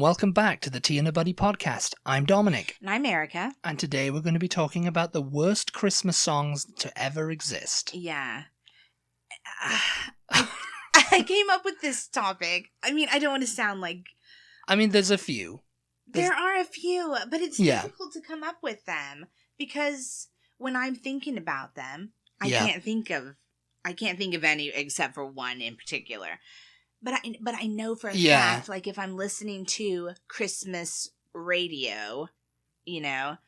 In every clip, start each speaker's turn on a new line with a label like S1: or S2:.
S1: welcome back to the Tea and a Buddy podcast. I'm Dominic.
S2: And I'm Erica.
S1: And today we're going to be talking about the worst Christmas songs to ever exist.
S2: Yeah. I came up with this topic. I mean, I don't want to sound like...
S1: there's a few.
S2: There are a few, but it's difficult to come up with them. Because when I'm thinking about them, I can't think of any except for one in particular. But I know for a fact, like, if I'm listening to Christmas radio, there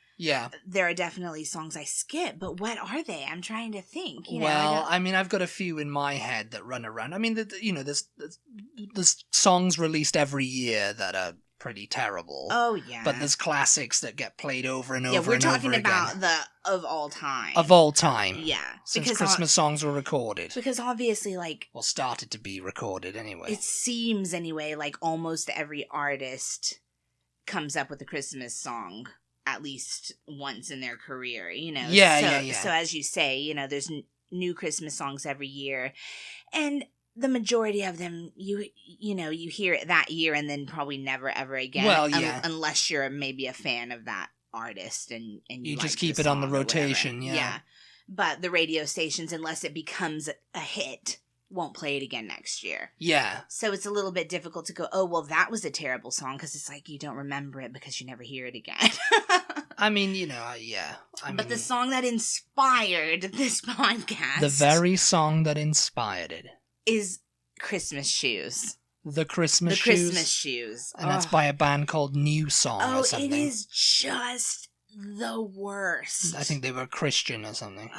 S2: are definitely songs I skip. But what are they? I'm trying to think.
S1: I've got a few in my head that run around. There's songs released every year that are pretty terrible.
S2: Oh, yeah.
S1: But there's classics that get played over and over and over again.
S2: Yeah, we're talking about the of all time.
S1: Of all time.
S2: Yeah.
S1: Since Christmas songs were recorded.
S2: Because obviously,
S1: started to be recorded anyway.
S2: It seems, anyway, like almost every artist comes up with a Christmas song at least once in their career,
S1: Yeah.
S2: So as you say, there's new Christmas songs every year. And... the majority of them, you hear it that year and then probably never ever again.
S1: Well, yeah.
S2: Unless you're maybe a fan of that artist and you
S1: just
S2: like
S1: keep
S2: the
S1: it on the
S2: song or
S1: rotation,
S2: whatever. Yeah. But the radio stations, unless it becomes a hit, won't play it again next year.
S1: Yeah.
S2: So it's a little bit difficult to go, oh, well, that was a terrible song, because it's like you don't remember it because you never hear it again. But the song that inspired this podcast...
S1: the very song that inspired it...
S2: is Christmas Shoes.
S1: The Christmas Shoes?
S2: The Christmas Shoes.
S1: And that's by a band called New Song or something.
S2: Oh, it is just the worst.
S1: I think they were Christian or something.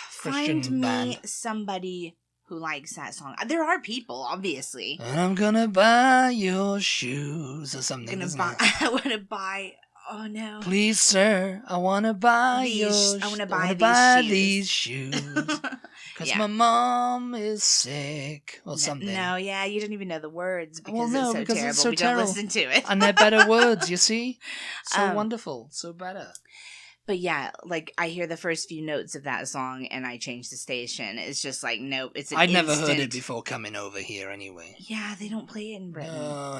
S2: Find me somebody who likes that song. There are people, obviously.
S1: And I'm gonna buy your shoes or something.
S2: I want to buy... oh, no.
S1: Please, sir, I want to buy these shoes. Because my mom is sick or something.
S2: No, you don't even know the words because
S1: it's so terrible.
S2: We don't listen to it.
S1: And they're better words, you see? So wonderful. So better.
S2: But yeah, I hear the first few notes of that song and I change the station. It's just like, nope, it's an
S1: I'd never heard it before coming over here anyway.
S2: Yeah, they don't play it in Britain.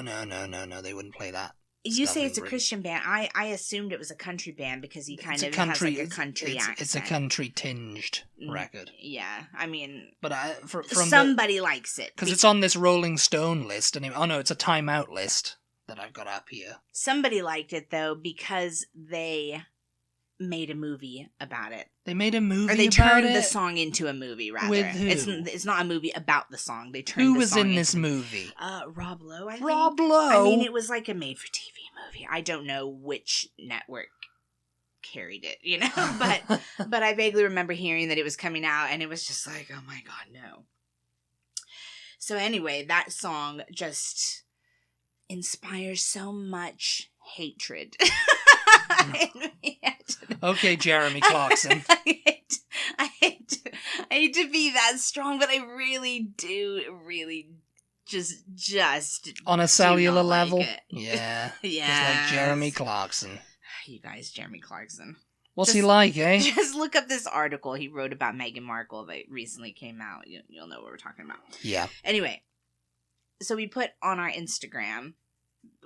S1: No, they wouldn't play that.
S2: You say it's a Christian band. I assumed it was a country band because he kind of has like a country accent.
S1: It's a country-tinged record.
S2: Yeah, but
S1: somebody
S2: likes it.
S1: Because it's on this Rolling Stone list. It's a Time Out list that I've got up here.
S2: Somebody liked it, though, because they made a movie about it.
S1: They made a movie about it?
S2: Or they turned the song into a movie, rather.
S1: With who?
S2: It's not a movie about the song. They turned
S1: Who
S2: the
S1: was
S2: song
S1: in this movie?
S2: Rob Lowe, I think.
S1: Rob Lowe?
S2: It was like a made-for-TV movie. I don't know which network carried it, but I vaguely remember hearing that it was coming out, and it was just like, oh my god, no. So anyway, that song just inspires so much hatred.
S1: Okay, Jeremy Clarkson.
S2: I hate to be that strong, but I really do just
S1: on a cellular level.
S2: Like
S1: yeah.
S2: Yeah.
S1: Just like Jeremy Clarkson.
S2: You guys, Jeremy Clarkson.
S1: What's he like, eh?
S2: Just look up this article he wrote about Meghan Markle that recently came out. You'll know what we're talking about.
S1: Yeah.
S2: Anyway, so we put on our Instagram,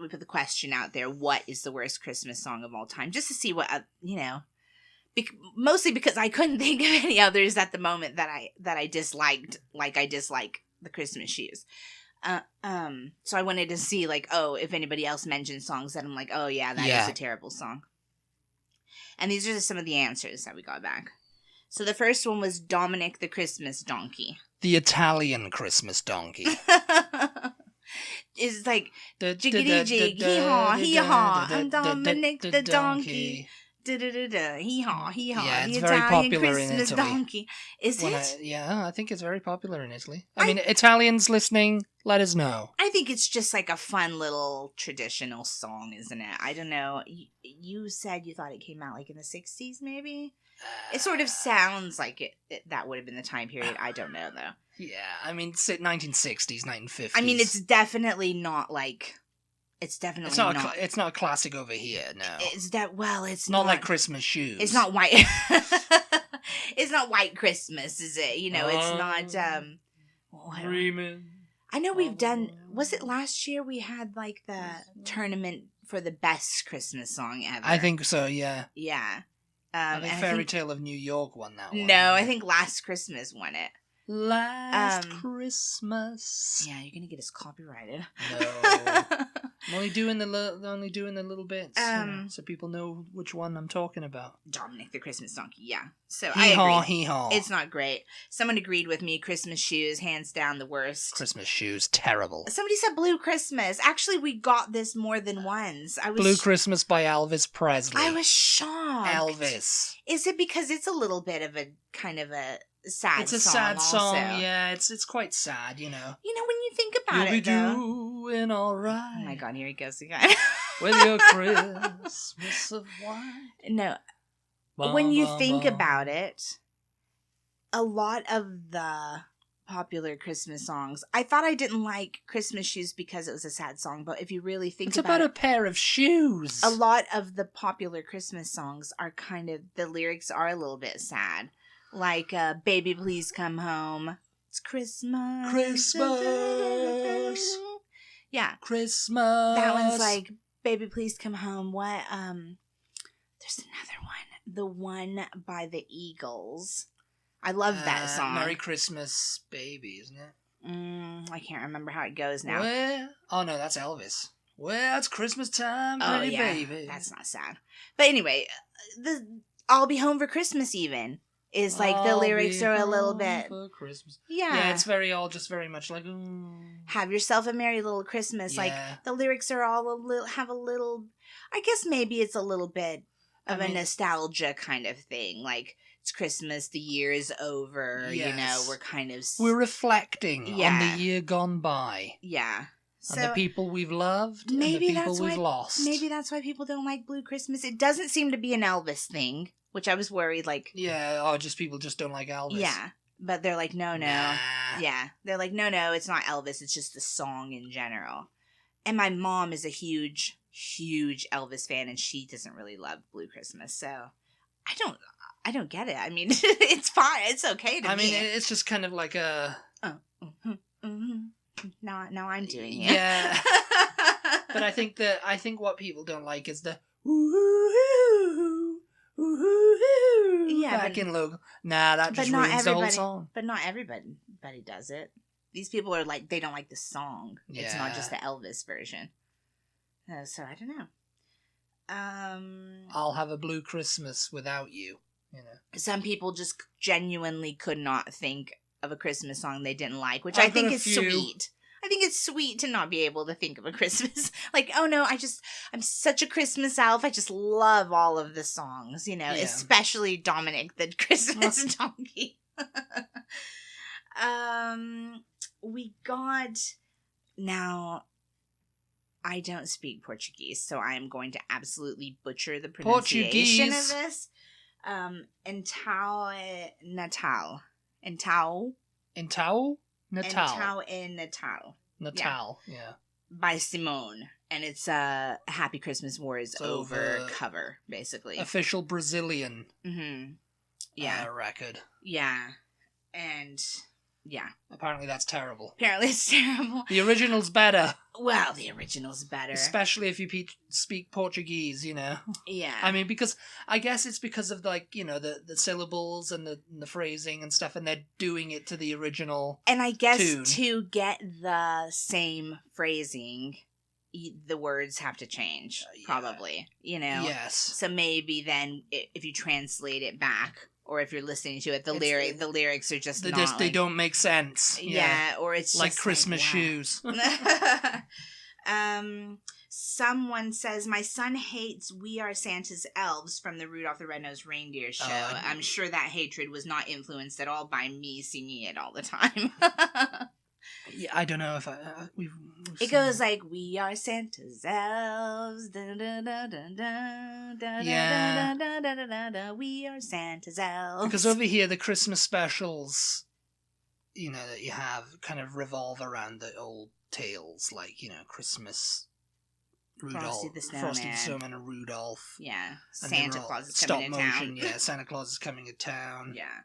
S2: we put the question out there, what is the worst Christmas song of all time? Just to see what, mostly because I couldn't think of any others at the moment that I disliked, like I dislike the Christmas Shoes. So I wanted to see, if anybody else mentioned songs that I'm like, oh yeah, that is a terrible song. And these are just some of the answers that we got back. So the first one was Dominic the Christmas Donkey.
S1: The Italian Christmas Donkey.
S2: It's like, jiggity jig, hee-haw, hee-haw, I'm Dominic the Donkey. Da-da-da-da, hee-haw, hee-haw,
S1: yeah, it's
S2: the
S1: very
S2: Italian
S1: popular
S2: Christmas
S1: in Italy.
S2: Donkey. Is it?
S1: I think it's very popular in Italy. Italians listening, let us know.
S2: I think it's just like a fun little traditional song, isn't it? I don't know. You said you thought it came out in the 60s, maybe? It sort of sounds like it that would have been the time period. I don't know, though.
S1: Yeah, 1960s, 1950s.
S2: It's definitely not It's definitely not.
S1: It's not a classic over here, no.
S2: It's
S1: not like Christmas Shoes.
S2: It's not white. It's not White Christmas, is it? It's not.
S1: Dreaming.
S2: I know we've done. Was it last year we had the tournament for the best Christmas song ever.
S1: I think so, yeah.
S2: Yeah.
S1: I think Fairy Tale of New York won that one.
S2: No, I think Last Christmas won it.
S1: Last Christmas.
S2: Yeah, you're gonna get us copyrighted.
S1: No. I'm only doing the little bits, so people know which one I'm talking about.
S2: Dominic the Christmas Donkey, yeah. So
S1: Hee-haw,
S2: I agree.
S1: hee-haw.
S2: It's not great. Someone agreed with me. Christmas Shoes, hands down, the worst.
S1: Christmas Shoes, terrible.
S2: Somebody said Blue Christmas. Actually, we got this more than once.
S1: Blue Christmas by Elvis Presley.
S2: I was shocked.
S1: Elvis.
S2: Is it because it's a little bit of a kind of a sad song?
S1: It's a sad song,
S2: also?
S1: yeah. It's quite sad, you know.
S2: You know, when you think about
S1: You'll
S2: it,
S1: be
S2: though.
S1: doing all right.
S2: Oh my God, here he goes again.
S1: With your Christmas of wine.
S2: No.
S1: Bum,
S2: when you
S1: bum,
S2: think
S1: bum.
S2: about it, a lot of the popular Christmas songs, I thought I didn't like Christmas Shoes because it was a sad song, but if you really think
S1: It's
S2: about
S1: about
S2: it,
S1: a pair of shoes.
S2: a lot of the popular Christmas songs are kind of, the lyrics are a little bit sad. Like, Baby Please Come Home. It's Christmas.
S1: Christmas.
S2: Yeah.
S1: Christmas.
S2: That one's like, Baby Please Come Home. What? There's another one. The one by the Eagles. I love that song.
S1: Merry Christmas, Baby, isn't it?
S2: I can't remember how it goes now.
S1: Oh no, that's Elvis. Well, it's Christmas time, pretty baby.
S2: That's not sad. But anyway, the I'll Be Home for Christmas even is like the lyrics are a little bit
S1: for Christmas.
S2: Yeah,
S1: it's very very much like
S2: have yourself a merry little Christmas. Like the lyrics are all have a little. I guess maybe it's a little bit of a nostalgia kind of thing. Like it's Christmas, the year is over. Yes. You know, we're reflecting
S1: on the year gone by.
S2: Yeah. So,
S1: and the people we've loved and the people we've lost.
S2: Maybe that's why people don't like Blue Christmas. It doesn't seem to be an Elvis thing, which I was worried, like...
S1: Yeah, just people just don't like Elvis.
S2: Yeah, but they're like, no.
S1: Nah.
S2: Yeah, they're like, no, it's not Elvis, it's just the song in general. And my mom is a huge, huge Elvis fan, and she doesn't really love Blue Christmas, so... I don't get it. I mean, it's fine. It's okay to me.
S1: I mean, it's just kind of like a...
S2: Now I'm doing it.
S1: Yeah. But I think what people don't like is the backing logo. Nah, that just ruins the whole song.
S2: But not everybody does it. These people are like, they don't like the song. Yeah. It's not just the Elvis version. So I don't know.
S1: I'll have a Blue Christmas without you. You know.
S2: Some people just genuinely could not think of a Christmas song they didn't like, which I think is sweet. I think it's sweet to not be able to think of a Christmas. Like, oh no, I'm such a Christmas elf. I just love all of the songs, you know, especially Dominic the Christmas Donkey. We got, now, I don't speak Portuguese, so I am going to absolutely butcher the pronunciation of this. Entao Natal. Entao
S1: Natal, yeah.
S2: By Simone. And it's a Happy Christmas War is Over cover, basically.
S1: Official Brazilian record.
S2: Yeah. And, yeah.
S1: Apparently that's terrible.
S2: The
S1: original's better.
S2: Well, the original's better.
S1: Especially if you speak Portuguese, you know.
S2: Yeah.
S1: I mean, I guess it's because of, like, you know, the syllables and the phrasing and stuff, and they're doing it to the original
S2: And I guess
S1: tune.
S2: To get the same phrasing, the words have to change, probably, you know?
S1: Yes.
S2: So maybe then, if you translate it back, or if you're listening to it, the lyrics are just not
S1: they don't make sense.
S2: Yeah, or it's
S1: like
S2: just
S1: Christmas shoes.
S2: Someone says, my son hates We Are Santa's Elves from the Rudolph the Red-Nosed Reindeer show. I'm sure that hatred was not influenced at all by me singing it all the time.
S1: Yeah, I don't know if we've
S2: it goes like, we are Santa's elves, da da da da da da da da da da da. We are Santa's elves.
S1: Because over here, the Christmas specials, you know, that you have kind of revolve around the old tales, like, you know, Christmas, Rudolph, Frosty the Snowman, and Rudolph.
S2: Yeah, Santa Claus is coming to town.
S1: Yeah, Santa Claus is coming to town.
S2: Yeah.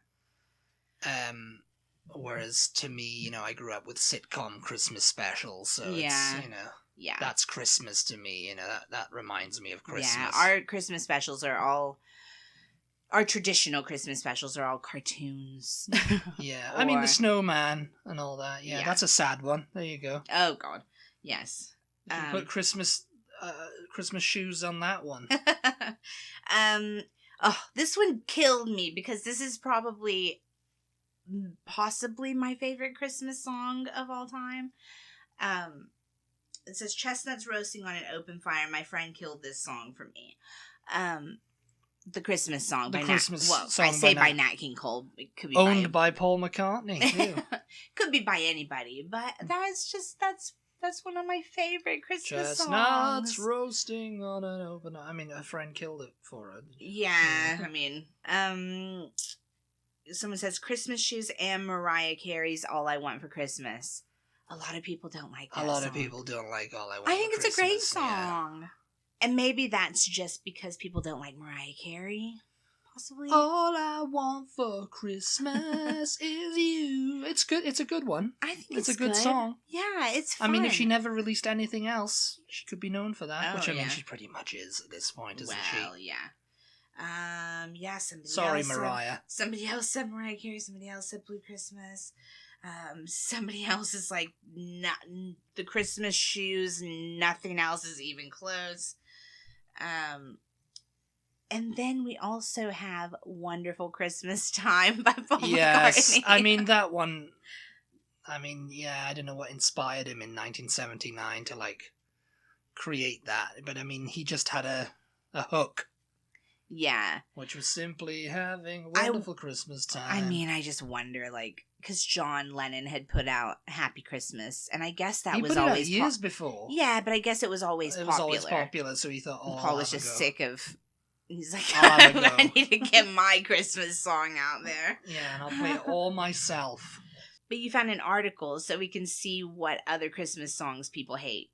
S1: Whereas to me, you know, I grew up with sitcom Christmas specials, so it's, you know.
S2: Yeah.
S1: That's Christmas to me. That reminds me of Christmas.
S2: Yeah, our Christmas specials are all... Our traditional Christmas specials are all cartoons.
S1: Yeah, I mean, the snowman and all that. Yeah, that's a sad one. There you go.
S2: Oh, God. Yes.
S1: You can put Christmas shoes on that one.
S2: This one killed me because this is possibly my favorite Christmas song of all time. It says, chestnuts roasting on an open fire. My friend killed this song for me. The Christmas song by Nat King Cole. It could be
S1: owned by Paul McCartney.
S2: Could be by anybody, but that's one of my favorite Christmas songs.
S1: Chestnuts roasting on an open... I mean, a friend killed it for her.
S2: Yeah, I mean, someone says Christmas Shoes and Mariah Carey's All I Want for Christmas. A lot of people don't like that song.
S1: A lot of people don't like All I Want for Christmas.
S2: I think it's a great song. Yeah. And maybe that's just because people don't like Mariah Carey, possibly.
S1: All I want for Christmas is you. It's good. It's a good one.
S2: I think
S1: it's a good song.
S2: Yeah, it's fun.
S1: I mean, if she never released anything else, she could be known for that.
S2: Oh,
S1: which, I mean, she pretty much is at this point, isn't she?
S2: Well, yeah. Yeah, somebody
S1: Sorry,
S2: else
S1: Mariah.
S2: Somebody else said Mariah Carey. Somebody else said Blue Christmas. Somebody else is like, the Christmas Shoes. Nothing else is even close. And then we also have Wonderful Christmas Time by Paul McCartney.
S1: I mean, that one, I don't know what inspired him in 1979 to, create that, but, I mean, he just had a hook.
S2: Yeah.
S1: Which was simply having a wonderful Christmas time.
S2: I mean, I just wonder, because John Lennon had put out Happy Christmas, and I guess that was always...
S1: He put it out years before.
S2: Yeah, but I guess it was always popular.
S1: It was always popular, so he thought,
S2: Paul was just sick of... He's like,
S1: I
S2: need to get my Christmas song out there.
S1: Yeah, and I'll play it all myself.
S2: But you found an article so we can see what other Christmas songs people hate.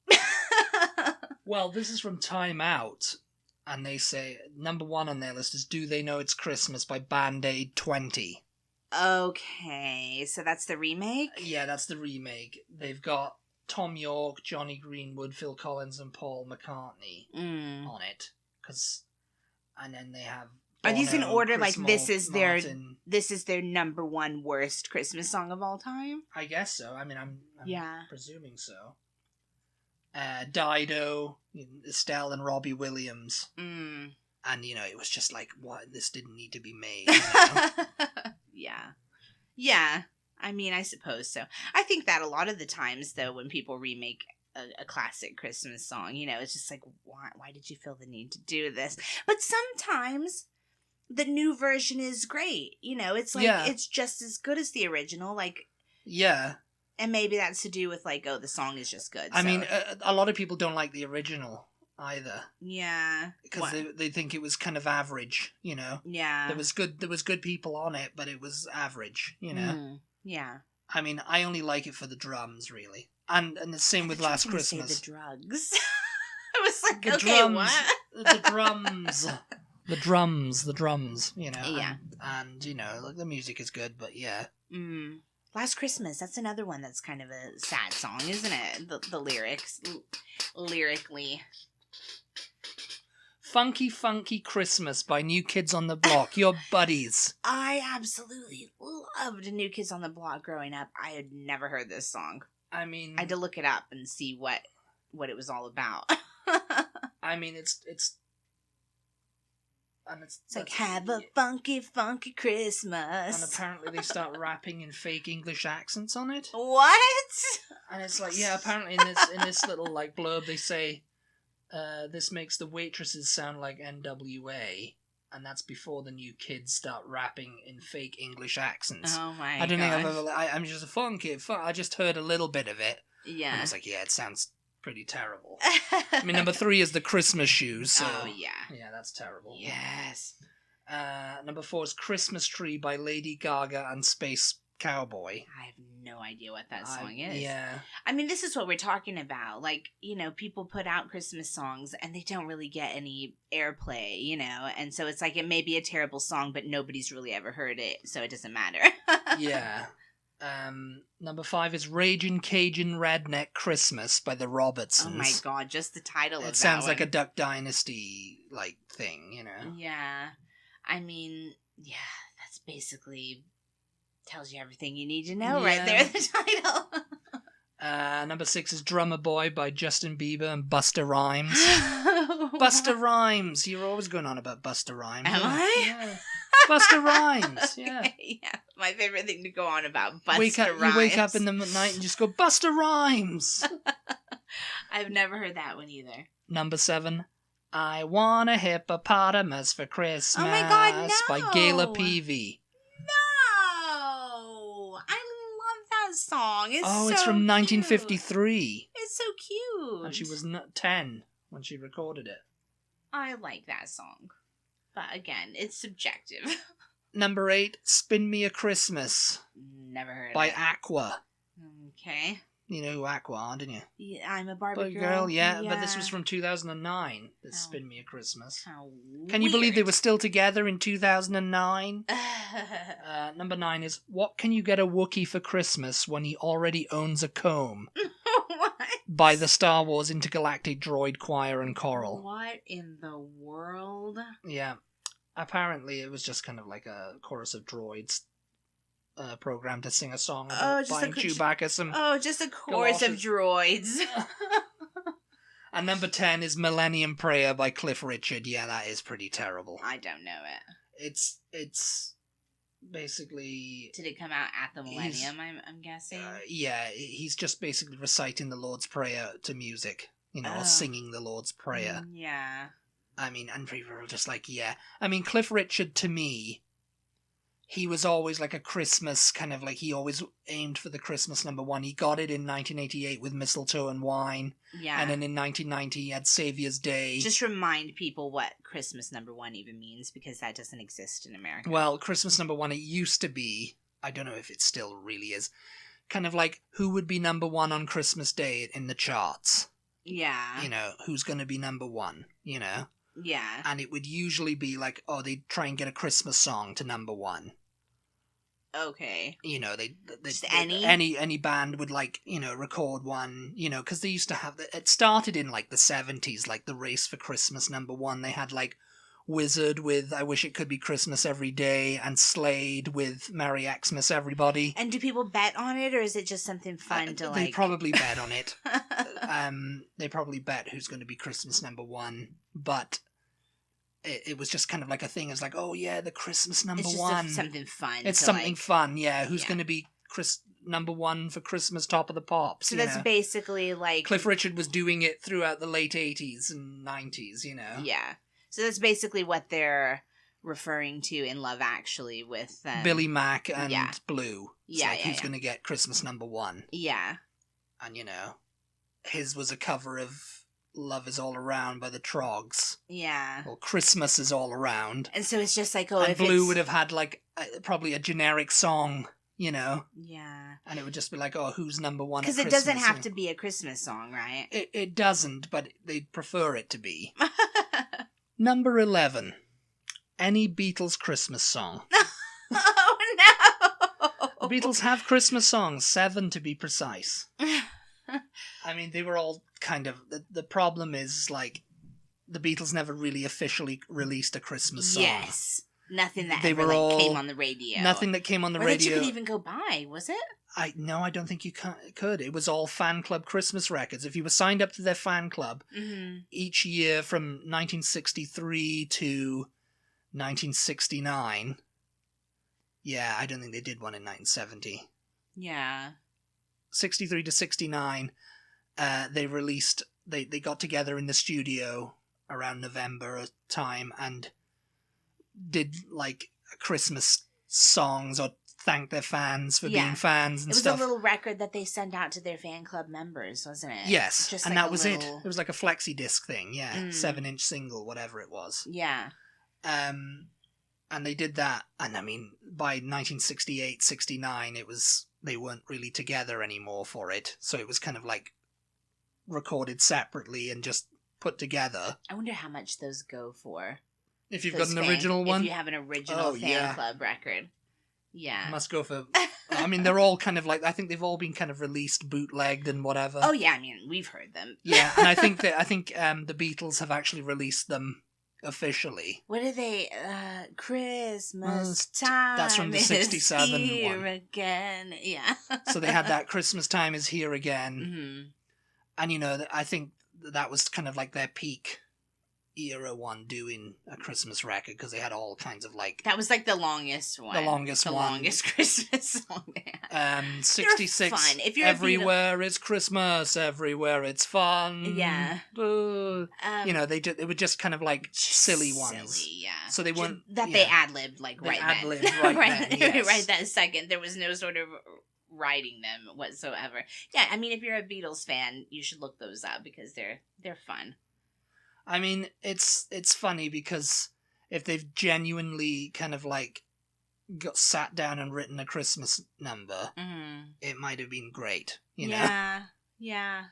S1: Well, this is from Time Out. And they say, number 1 on their list is Do They Know It's Christmas by Band-Aid 20.
S2: Okay, so that's the remake?
S1: Yeah, that's the remake. They've got Tom York, Johnny Greenwood, Phil Collins, and Paul McCartney on it. And then they have...
S2: Are these in order?
S1: Chris
S2: this is their number 1 worst Christmas song of all time?
S1: I guess so. I mean, I'm presuming so. Dido, Estelle and Robbie Williams. And, it was just like, what? This didn't need to be made.
S2: Yeah. Yeah. I mean, I suppose so. I think that a lot of the times, though, when people remake a classic Christmas song, it's just like, why did you feel the need to do this? But sometimes the new version is great. It's like, it's just as good as the original.
S1: Yeah.
S2: And maybe that's to do with, the song is just good.
S1: I mean, a lot of people don't like the original either.
S2: Yeah.
S1: Because they think it was kind of average,
S2: Yeah.
S1: There was good people on it, but it was average,
S2: Yeah.
S1: I mean, I only like it for the drums, really. And the same with Last Christmas.
S2: Say the drugs. I was like,
S1: the
S2: okay,
S1: drums,
S2: what?
S1: The drums,
S2: Yeah.
S1: And the music is good, but yeah.
S2: Last Christmas, that's another one that's kind of a sad song, isn't it? The lyrics, lyrically.
S1: Funky Funky Christmas by New Kids on the Block, your buddies.
S2: I absolutely loved New Kids on the Block growing up. I had never heard this song.
S1: I mean...
S2: I had to look it up and see what it was all about.
S1: I mean, it's
S2: like, have a funky, funky Christmas.
S1: And apparently they start rapping in fake English accents on it.
S2: What?
S1: And it's like, yeah, apparently in this little, blurb they say, this makes the waitresses sound like NWA, and that's before the new kids start rapping in fake English accents.
S2: Oh my god.
S1: I don't think I've ever... I'm just a funky... I just heard a little bit of it.
S2: Yeah.
S1: And I was like, yeah, it sounds... pretty terrible. I mean, number 3 is the Christmas Shoes. So,
S2: oh, yeah.
S1: Yeah, that's terrible.
S2: Yes.
S1: Number 4 is Christmas Tree by Lady Gaga and Space Cowboy.
S2: I have no idea what that song is.
S1: Yeah.
S2: I mean, this is what we're talking about. People put out Christmas songs and they don't really get any airplay, and so it's like it may be a terrible song, but nobody's really ever heard it, so it doesn't matter.
S1: Yeah. Number 5 is Ragin' Cajun Redneck Christmas by the Robertsons.
S2: Oh my god, just the title of that.
S1: It sounds like a Duck Dynasty like thing, you know.
S2: Yeah. I mean, yeah, that's basically tells you everything you need to know right there in the title.
S1: Number 6 is Drummer Boy by Justin Bieber and Busta Rhymes. Busta Rhymes. You're always going on about Busta Rhymes.
S2: Am I?
S1: Yeah. Busta Rhymes. Yeah.
S2: Yeah. My favorite thing to go on about. Busta Rhymes.
S1: You wake up in the night and just go, Busta Rhymes.
S2: I've never heard that one either.
S1: Number 7. I Want a Hippopotamus for Christmas.
S2: Oh my god, no.
S1: By Gayla Peavy.
S2: No. I love that song. It's
S1: from 1953.
S2: Cute. It's so cute.
S1: And she was 10 when she recorded it.
S2: I like that song. But again, it's subjective.
S1: Number 8, Spin Me a Christmas.
S2: Never heard
S1: by
S2: of it.
S1: Aqua.
S2: Okay.
S1: You know who Aqua are, didn't you?
S2: Yeah, I'm a Barbie
S1: girl. Yeah, but this was from 2009. This Spin Me a Christmas.
S2: How
S1: Can you believe they were still together in 2009? Number 9 is What Can You Get a Wookiee for Christmas When He Already Owns a Comb?
S2: What?
S1: By the Star Wars Intergalactic Droid Choir and Choral.
S2: What in the world?
S1: Yeah. Apparently it was just kind of like a chorus of droids programmed to sing a song about buying Chewbacca some
S2: just a chorus of droids.
S1: And number 10 is Millennium Prayer by Cliff Richard. Yeah, that is pretty terrible.
S2: I don't know it.
S1: It's basically...
S2: Did it come out at the Millennium, I'm guessing?
S1: Yeah, he's just basically reciting the Lord's Prayer to music. You know, or singing the Lord's Prayer.
S2: Yeah.
S1: I mean, and people are just like, yeah. I mean, Cliff Richard, to me, he was always like a Christmas kind of like, he always aimed for the Christmas number 1. He got it in 1988 with Mistletoe and Wine.
S2: Yeah.
S1: And then in 1990 he had Saviour's Day.
S2: Just remind people what Christmas number 1 even means, because that doesn't exist in America.
S1: Well, Christmas number 1, it used to be, I don't know if it still really is, kind of like who would be number 1 on Christmas Day in the charts.
S2: Yeah.
S1: You know, who's going to be number 1, you know?
S2: Yeah.
S1: And it would usually be like, they'd try and get a Christmas song to number 1.
S2: Okay.
S1: You know, they any band would, like, you know, record one, you know, because they used to have, it started in, like, the 70s, like, the Race for Christmas number 1. They had, like, Wizard with I Wish It Could Be Christmas Every Day, and Slade with Merry Xmas Everybody.
S2: And do people bet on it, or is it just something fun to, like...
S1: They probably bet on it. They probably bet who's going to be Christmas number 1, but... It was just kind of like a thing. It's like, oh yeah, the Christmas number 1.
S2: It's something fun.
S1: It's something fun, yeah. Who's going to be number 1 for Christmas Top of the Pops?
S2: So that's basically like...
S1: Cliff Richard was doing it throughout the late 80s and 90s, you know.
S2: Yeah. So that's basically what they're referring to in Love Actually with...
S1: Billy Mack and Blue. It's
S2: yeah,
S1: like, who's going to get Christmas number 1?
S2: Yeah.
S1: And, you know, his was a cover of... Love Is All Around by the Trogs.
S2: Yeah.
S1: Well, Christmas Is All Around.
S2: And so it's just like,
S1: and Blue would have had, like, probably a generic song, you know?
S2: Yeah.
S1: And it would just be like, who's number 1 at
S2: Because it doesn't have to be a Christmas song, right?
S1: It doesn't, but they'd prefer it to be. Number 11. Any Beatles Christmas song.
S2: Oh, no!
S1: The Beatles have Christmas songs, 7 to be precise. I mean, they were all kind of... The problem is, like, the Beatles never really officially released a Christmas song.
S2: Yes. Nothing that came on the radio.
S1: Nothing that came on the radio.
S2: That you could even go buy, was it?
S1: No, I don't think you could. It was all fan club Christmas records. If you were signed up to their fan club, each year from 1963 to 1969... Yeah, I don't think they did one in 1970.
S2: Yeah.
S1: 63 to 69, they released, they got together in the studio around November time and did, like, Christmas songs or thanked their fans for being fans and stuff.
S2: It was a little record that they sent out to their fan club members, wasn't it?
S1: Yes,
S2: just
S1: and
S2: like
S1: that was it. It was like a flexi disc thing, 7-inch single, whatever it was.
S2: Yeah.
S1: And they did that, and I mean, by 1968, 69, they weren't really together anymore for it, so it was kind of like recorded separately and just put together.
S2: I wonder how much those go for.
S1: If you've got an original one?
S2: If you have an original fan club record. Yeah.
S1: Must go for... I mean, they're all kind of like... I think they've all been kind of released, bootlegged and whatever.
S2: Oh, yeah, I mean, we've heard them.
S1: Yeah, and I think the Beatles have actually released them officially.
S2: What are they? Christmas time.
S1: That's from the 67
S2: is here
S1: one.
S2: again. Yeah.
S1: So they had that Christmas time is here again.
S2: Mm-hmm.
S1: And, you know, I think that was kind of like their peak era one doing a Christmas record, because they had all kinds of like...
S2: That was like the longest one.
S1: The longest Christmas
S2: song they had.
S1: 66.
S2: Fun. If you're
S1: everywhere it's Christmas, everywhere it's fun.
S2: Yeah.
S1: You know, they were just kind of like silly ones.
S2: Silly, yeah.
S1: So they weren't...
S2: That they ad-libbed like
S1: they
S2: right
S1: ad-libbed
S2: then.
S1: right then, yes.
S2: Right that second. There was no sort of writing them whatsoever. Yeah, I mean, if you're a Beatles fan, you should look those up because they're fun.
S1: I mean, it's funny because if they've genuinely kind of like got sat down and written a Christmas number, it might have been great. You know?
S2: Yeah.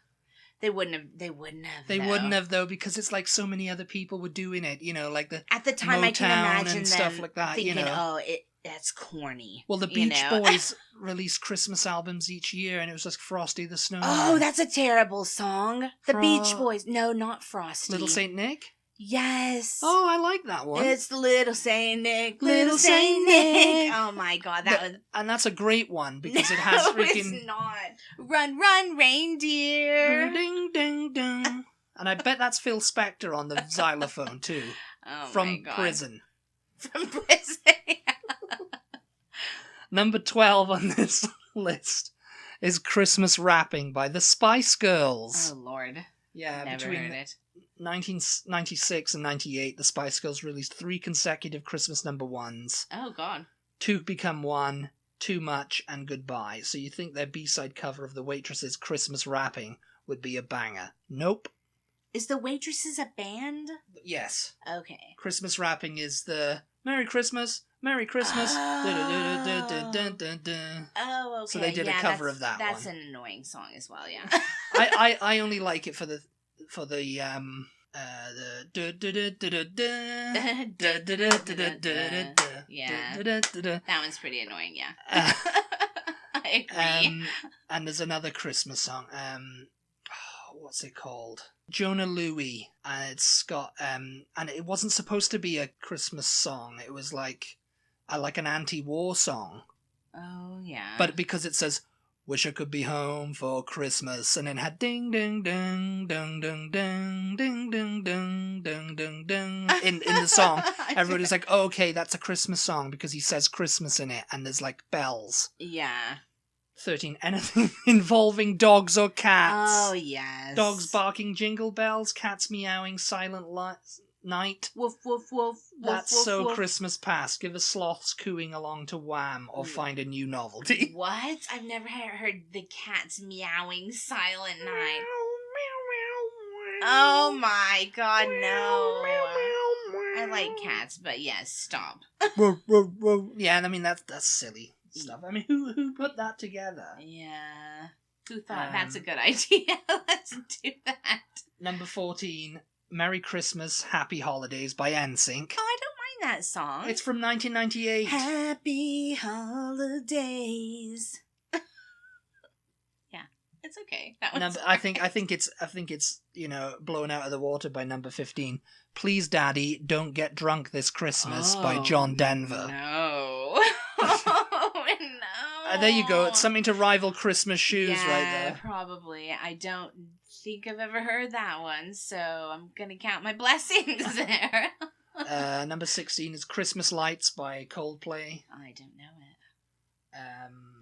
S2: They wouldn't have.
S1: They wouldn't have though, because it's like so many other people were doing it. You know, like the
S2: at the time
S1: Motown
S2: I can imagine
S1: and
S2: them
S1: stuff like that.
S2: thinking,
S1: you know,
S2: that's corny.
S1: Well, the Beach Boys released Christmas albums each year, and it was just Frosty the Snowman.
S2: Oh, that's a terrible song. The Beach Boys. No, not Frosty.
S1: Little Saint Nick?
S2: Yes.
S1: Oh, I like that one.
S2: It's Little Saint Nick. Little Saint Nick. Oh my God,
S1: and that's a great one because it has freaking...
S2: it's not. Run, run, reindeer.
S1: Ding, ding, ding. And I bet that's Phil Spector on the xylophone too.
S2: Oh
S1: from
S2: my God.
S1: Prison.
S2: From Prison.
S1: Number 12 on this list is Christmas Wrapping by the Spice Girls.
S2: Oh, Lord.
S1: Yeah,
S2: Never
S1: between
S2: heard it.
S1: 1996 and 98, the Spice Girls released 3 consecutive Christmas number ones.
S2: Oh, God.
S1: 2 Become One, Too Much, and Goodbye. So you think their B-side cover of The Waitresses' Christmas Wrapping would be a banger. Nope.
S2: Is The Waitresses a band?
S1: Yes.
S2: Okay.
S1: Christmas Wrapping is the Merry Christmas, Merry Christmas.
S2: Oh, okay.
S1: So they did a cover of that
S2: That's
S1: one.
S2: an annoying song as well, yeah.
S1: I only like it for the
S2: yeah. That one's pretty annoying, yeah. I agree.
S1: And there's another Christmas song. What's it called? Jonah Louie. And it's got and it wasn't supposed to be a Christmas song. It was like an anti-war song.
S2: Oh yeah.
S1: But because it says "Wish I could be home for Christmas," and it had ding ding ding ding ding ding ding ding ding ding ding ding in the song, everybody's like, oh, okay, that's a Christmas song because he says Christmas in it, and there's like bells.
S2: Yeah.
S1: 13. Anything involving dogs or cats.
S2: Oh yes.
S1: Dogs barking jingle bells, cats meowing silent night.
S2: Woof woof woof.
S1: That's
S2: woof,
S1: so
S2: woof.
S1: Christmas past. Give us sloths cooing along to Wham, or find a new novelty.
S2: What? I've never heard the cats meowing Silent Night. Oh my God, no. I like cats, but yes, stop.
S1: Yeah, I mean that's silly stuff. I mean, who put that together?
S2: Yeah. Who thought that's a good idea? Let's do that.
S1: Number 14, Merry Christmas, Happy Holidays by NSYNC.
S2: Oh, I don't mind that song.
S1: It's from 1998.
S2: Happy Holidays. Yeah, it's okay. That one's
S1: I think it's blown out of the water by number 15. Please, Daddy, Don't Get Drunk This Christmas by John Denver.
S2: No. No.
S1: There you go. It's something to rival Christmas Shoes right there.
S2: Probably. I don't think I've ever heard that one, so I'm gonna count my blessings there.
S1: Number 16 is Christmas Lights by Coldplay.
S2: I don't know it.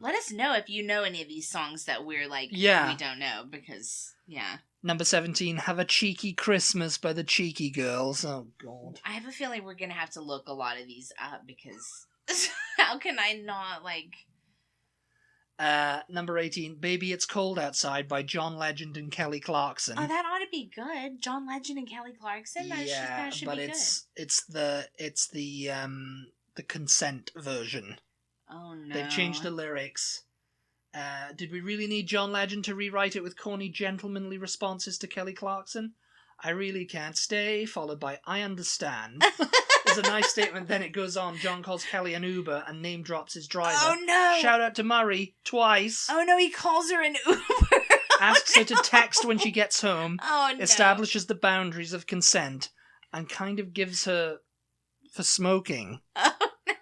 S2: Let us know if you know any of these songs that we're like, we don't know, because, yeah.
S1: Number 17, Have a Cheeky Christmas by the Cheeky Girls. Oh, God.
S2: I have a feeling we're gonna have to look a lot of these up, because how can I not, like...
S1: Number 18, Baby It's Cold Outside by John Legend and Kelly Clarkson.
S2: Oh, that ought to be good. John Legend and Kelly Clarkson? That should be good.
S1: it's the consent version.
S2: Oh, no.
S1: They've changed the lyrics. Did we really need John Legend to rewrite it with corny, gentlemanly responses to Kelly Clarkson? I really can't stay, followed by I understand. It's a nice statement. Then it goes on. John calls Kelly an Uber and name drops his driver.
S2: Oh, no.
S1: Shout out to Murray twice.
S2: Oh, no, he calls her an Uber.
S1: Asks her to text when she gets home.
S2: Oh, no.
S1: Establishes the boundaries of consent and kind of gives her for smoking.
S2: Oh, no.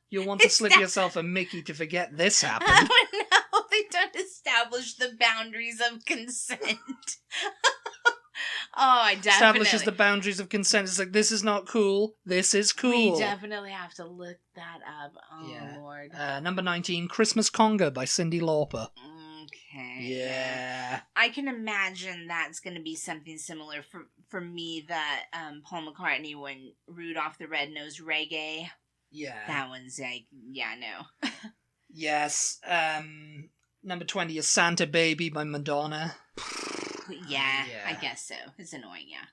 S1: You'll want to slip yourself a Mickey to forget this happened.
S2: Oh, no. They don't establish the boundaries of consent. Oh, I definitely...
S1: Establishes the boundaries of consent. It's like, this is not cool. This is cool.
S2: We definitely have to look that up. Oh, yeah. Lord.
S1: Number 19, Christmas Conga by Cyndi Lauper.
S2: Okay.
S1: Yeah.
S2: I can imagine that's going to be something similar for me that Paul McCartney when Rudolph the Red-Nosed Reggae.
S1: Yeah.
S2: That one's like, yeah, no.
S1: Yes. Number 20 is Santa Baby by Madonna.
S2: Yeah, I guess so. It's annoying, yeah.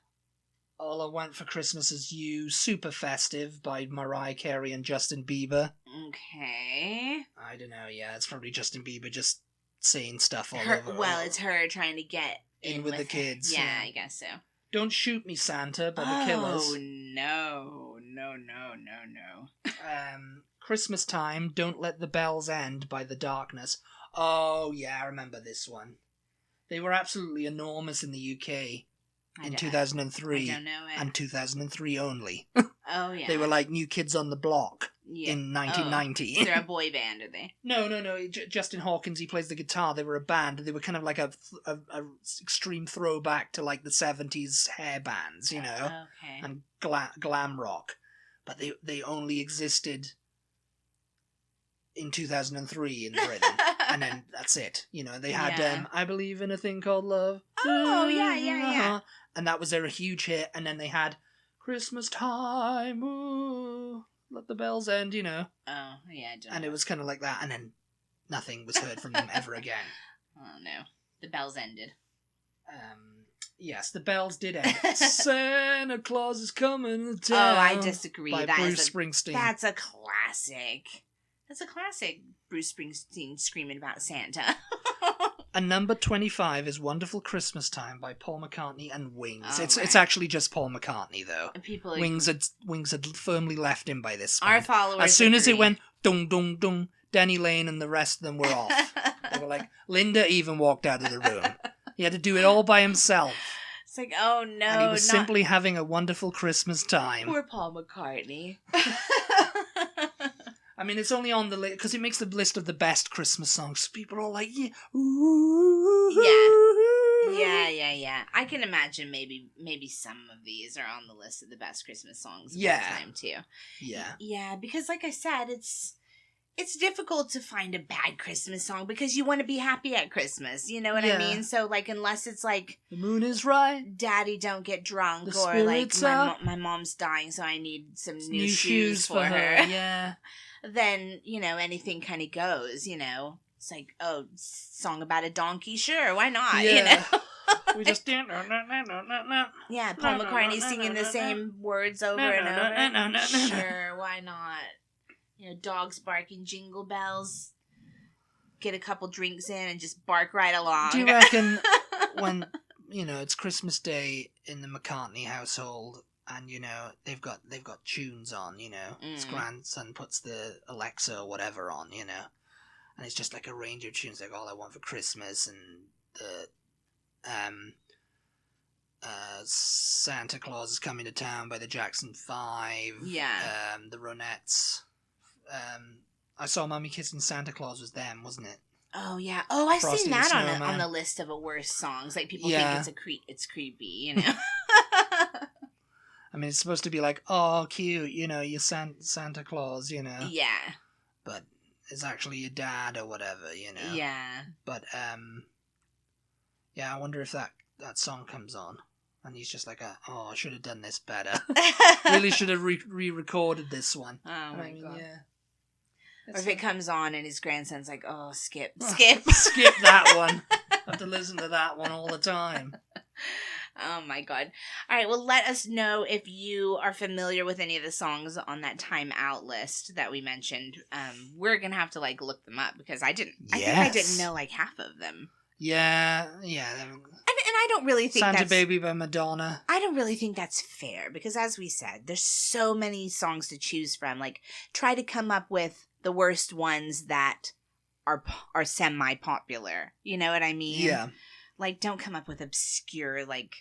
S1: All I Want for Christmas Is You, Super Festive by Mariah Carey and Justin Bieber.
S2: Okay.
S1: I don't know, yeah, it's probably Justin Bieber just saying stuff all over.
S2: Well, it's her trying to get
S1: in with the kids.
S2: Yeah, I guess so.
S1: Don't Shoot Me, Santa by The Killers.
S2: Oh, no.
S1: Christmas Time, Don't Let the Bells End by The Darkness. Oh, yeah, I remember this one. They were absolutely enormous in the UK in 2003.
S2: I don't know it.
S1: And 2003 only.
S2: Oh, yeah.
S1: They were like New Kids on the Block in 1990.
S2: Oh. They're a boy band, are they?
S1: No. Justin Hawkins, he plays the guitar. They were a band. They were kind of like a extreme throwback to like the 70s hair bands, you know?
S2: Okay.
S1: And glam rock. But they only existed in 2003 in Britain. And then that's it. You know, they had I Believe in a Thing Called Love.
S2: Oh, yeah.
S1: And that was their huge hit. And then they had Christmas Time, ooh, Let the Bells End, you know.
S2: Oh, yeah, I don't
S1: And
S2: know.
S1: it was kind of like that. And then nothing was heard from them ever again.
S2: Oh, no. The bells ended.
S1: Yes, the bells did end. Santa Claus is coming to town.
S2: Oh, I disagree.
S1: By Bruce Springsteen.
S2: That's a classic. That's a classic Bruce Springsteen screaming about Santa.
S1: And number 25 is Wonderful Christmas Time by Paul McCartney and Wings.
S2: Oh,
S1: it's actually just Paul McCartney, though.
S2: And people
S1: Wings had firmly left him by this point.
S2: Our followers
S1: as soon as
S2: agree.
S1: it went dung dung dung, Danny Lane and the rest of them were off. They were like, Linda even walked out of the room. He had to do it all by himself.
S2: It's like, oh no.
S1: And he was simply having a wonderful Christmas time.
S2: Poor Paul McCartney.
S1: I mean, it's only on the list because it makes the list of the best Christmas songs. People are all like, yeah. Ooh,
S2: Yeah. I can imagine maybe some of these are on the list of the best Christmas songs of all time too.
S1: Yeah.
S2: Yeah, because like I said, it's difficult to find a bad Christmas song because you want to be happy at Christmas. You know what I mean? So like, unless it's like
S1: the moon is right,
S2: Daddy don't get drunk,
S1: the
S2: or like
S1: my
S2: mom's dying, so I need some
S1: new shoes for her. Yeah.
S2: Then, you know, anything kind of goes, you know. It's like, oh, song about a donkey? Sure, why not?
S1: Yeah.
S2: You know?
S1: We just... Yeah,
S2: Paul McCartney singing the same words over and over. Sure, why not? You know, dogs barking jingle bells. Get a couple drinks in and just bark right along.
S1: Do you reckon when, you know, it's Christmas Day in the McCartney household... And, you know, they've got tunes on, you know. His grandson puts the Alexa or whatever on, you know. And it's just like a range of tunes, like All I Want for Christmas and the Santa Claus is Coming to Town by the Jackson 5.
S2: Yeah.
S1: The Ronettes. I Saw Mommy Kissing Santa Claus was them, wasn't it?
S2: Oh, yeah. Oh, I've
S1: Frosty
S2: seen
S1: the
S2: that
S1: Snowman.
S2: on the list of worst songs. Like, people think it's creepy, you know.
S1: I mean, it's supposed to be like, oh, cute, you know, you're Santa Claus, you know.
S2: Yeah.
S1: But it's actually your dad or whatever, you know.
S2: Yeah.
S1: But, yeah, I wonder if that song comes on. And he's just like, I should have done this better. Really should have re-recorded this one.
S2: Oh, my God.
S1: Yeah.
S2: Or if it comes on and his grandson's like, oh, skip.
S1: Skip that one. I have to listen to that one all the time.
S2: Oh my God. All right, well, let us know if you are familiar with any of the songs on that Time Out list that we mentioned. We're going to have to, look them up because I think I didn't know, half of them.
S1: Yeah.
S2: And I don't really think
S1: Santa Baby by Madonna.
S2: I don't really think that's fair because, as we said, there's so many songs to choose from. Like, try to come up with the worst ones that are semi-popular. You know what I mean?
S1: Yeah.
S2: Like, don't come up with obscure, like,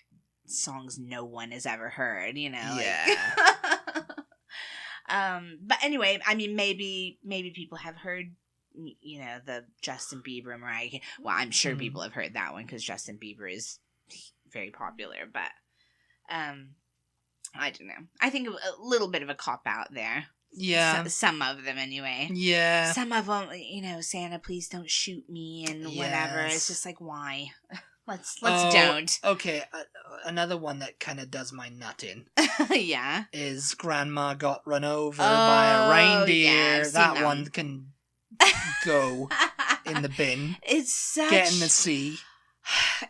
S2: songs no one has ever heard, you know?
S1: Yeah.
S2: Like, but anyway, I mean, maybe people have heard, you know, the Justin Bieber, Mariah Carey. Well, I'm sure people have heard that one because Justin Bieber is very popular, but I don't know. I think a little bit of a cop-out there.
S1: Yeah.
S2: Some of them, anyway.
S1: Yeah.
S2: Some of them, you know, Santa, please don't shoot me and whatever. It's just like, why? Let's don't.
S1: Okay, another one that kind of does my nut in.
S2: Yeah.
S1: Is Grandma Got Run Over by a Reindeer.
S2: Yeah,
S1: that one can go in the bin.
S2: It's such...
S1: Get in the sea.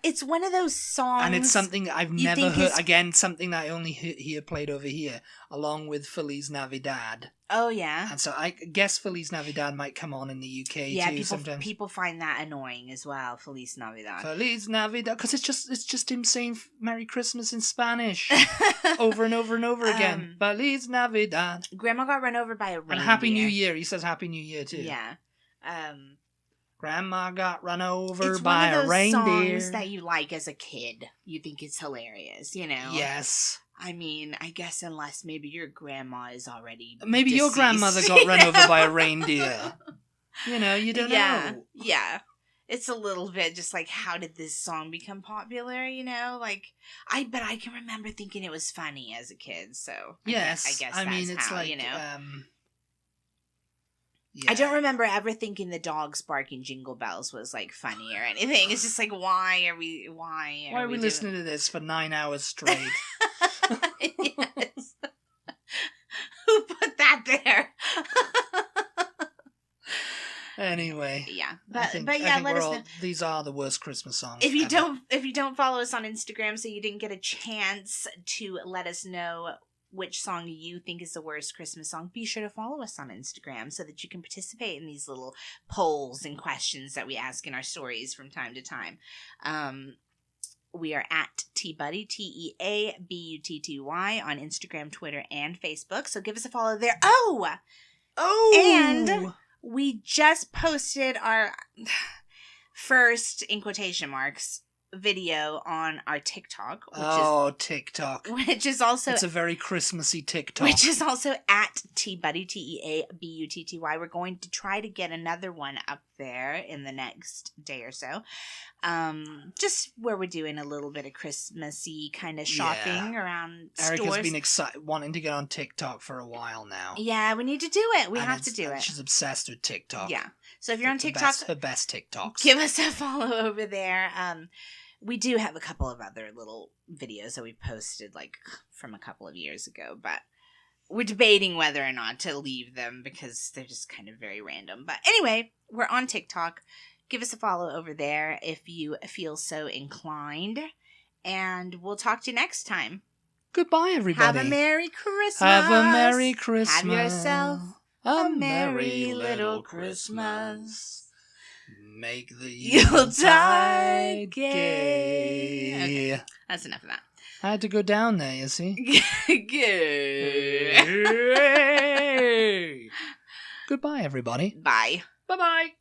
S2: It's one of those songs...
S1: And it's something I've never heard... Again, something that I only hear played over here, along with Feliz Navidad.
S2: Oh, yeah.
S1: And so I guess Feliz Navidad might come on in the UK too sometimes.
S2: People find that annoying as well, Feliz Navidad.
S1: Feliz Navidad, because it's just him saying Merry Christmas in Spanish over and over and over again. Feliz Navidad.
S2: Grandma got run over by a reindeer.
S1: And Happy New Year. He says Happy New Year too.
S2: Yeah.
S1: Grandma got run over by a reindeer.
S2: It's one of those songs that you like as a kid. You think it's hilarious, you know?
S1: Yes.
S2: I mean, I guess unless maybe your grandma is already
S1: maybe
S2: deceased.
S1: Your grandmother got run over by a reindeer. You know, you don't know.
S2: Yeah. It's a little bit just like, how did this song become popular, you know? Like, I can remember thinking it was funny as a kid, so...
S1: Yes.
S2: I guess that's
S1: it's
S2: how,
S1: like,
S2: you know?
S1: Yeah.
S2: I don't remember ever thinking the dogs barking Jingle Bells was, like, funny or anything. It's just like, why are we
S1: listening to this for 9 hours straight?
S2: Yes. Who put that there?
S1: Anyway.
S2: Yeah.
S1: But I think
S2: let us know.
S1: These are the worst Christmas songs.
S2: If you don't follow us on Instagram, so you didn't get a chance to let us know which song you think is the worst Christmas song, be sure to follow us on Instagram so that you can participate in these little polls and questions that we ask in our stories from time to time. We are at TButty, TEABUTTY on Instagram, Twitter, and Facebook. So give us a follow there. Oh! And we just posted our first, in quotation marks, video on our TikTok.
S1: TikTok.
S2: Which is also...
S1: It's a very Christmassy TikTok.
S2: Which is also at TButty, TEABUTTY. We're going to try to get another one up there in the next day or so. Just where we're doing a little bit of Christmassy kind of shopping around stores.
S1: Erica's been wanting to get on TikTok for a while now.
S2: Yeah, we need to do it. We have to do it.
S1: She's obsessed with TikTok.
S2: Yeah. So if you're on TikTok...
S1: Her best TikToks.
S2: Give us a follow over there. We do have a couple of other little videos that we posted, like, from a couple of years ago, but we're debating whether or not to leave them because they're just kind of very random. But anyway, we're on TikTok. Give us a follow over there if you feel so inclined, and we'll talk to you next time.
S1: Goodbye, everybody.
S2: Have a Merry Christmas.
S1: Have a Merry Christmas.
S2: Have yourself a merry little Christmas.
S1: Make the
S2: Yuletide gay. Okay, that's enough of that.
S1: I had to go down there, you see.
S2: Gay.
S1: Goodbye, everybody.
S2: Bye.
S1: Bye-bye.